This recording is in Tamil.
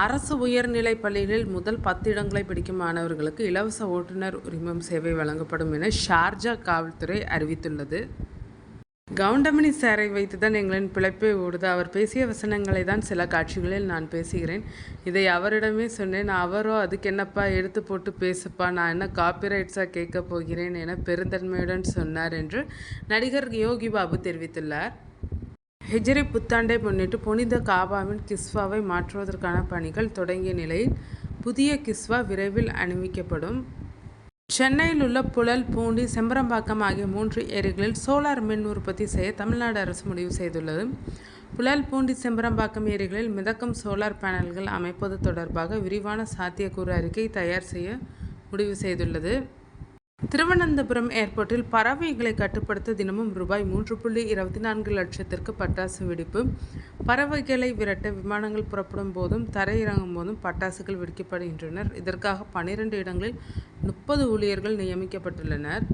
அரசு உயர்நிலைப் பள்ளிகளில் முதல் 10 இடங்களை பிடிக்கும் மாணவர்களுக்கு இலவச ஓட்டுநர் உரிமம் சேவை வழங்கப்படும் என ஷார்ஜா காவல்துறை அறிவித்துள்ளது. கவுண்டமணி சாரை வைத்துதான் எங்களின் பிழைப்பை ஓடுது. அவர் பேசிய வசனங்களை தான் சில காட்சிகளில் நான் பேசுகிறேன். இதை அவரிடமே சொன்னேன். அவரோ அதுக்கென்னப்பா எடுத்து போட்டு பேசுப்பா, நான் என்ன காப்பிரைட்ஸா கேட்க போகிறேன் என பெருந்தன்மையுடன் சொன்னார் என்று நடிகர் யோகி பாபு தெரிவித்துள்ளார். ஹிஜ்ரி புத்தாண்டை முன்னிட்டு புனித காபாவின் கிஸ்வாவை மாற்றுவதற்கான பணிகள் தொடங்கிய நிலையில் புதிய கிஸ்வா விரைவில் அணிவிக்கப்படும். சென்னையில் உள்ள புழல், பூண்டி, செம்பரம்பாக்கம் ஆகிய 3 ஏரிகளில் சோலார் மின் உற்பத்தி செய்ய தமிழ்நாடு அரசு முடிவு செய்துள்ளது. புழல், பூண்டி, செம்பரம்பாக்கம் ஏரிகளில் மிதக்கும் சோலார் பேனல்கள் அமைப்பது தொடர்பாக விரிவான சாத்தியக்கூறு அறிக்கை தயார் செய்ய முடிவு செய்துள்ளது. திருவனந்தபுரம் ஏர்போர்ட்டில் பறவைகளை கட்டுப்படுத்த தினமும் ரூபாய் 3.24 லட்சத்திற்கு பட்டாசு வெடிப்பு. பறவைகளை விரட்ட விமானங்கள் புறப்படும் போதும் தரையிறங்கும் போதும் பட்டாசுகள் வெடிக்கப்படுகின்றனர். இதற்காக 12 இடங்களில் 30 ஊழியர்கள் நியமிக்கப்பட்டுள்ளனர்.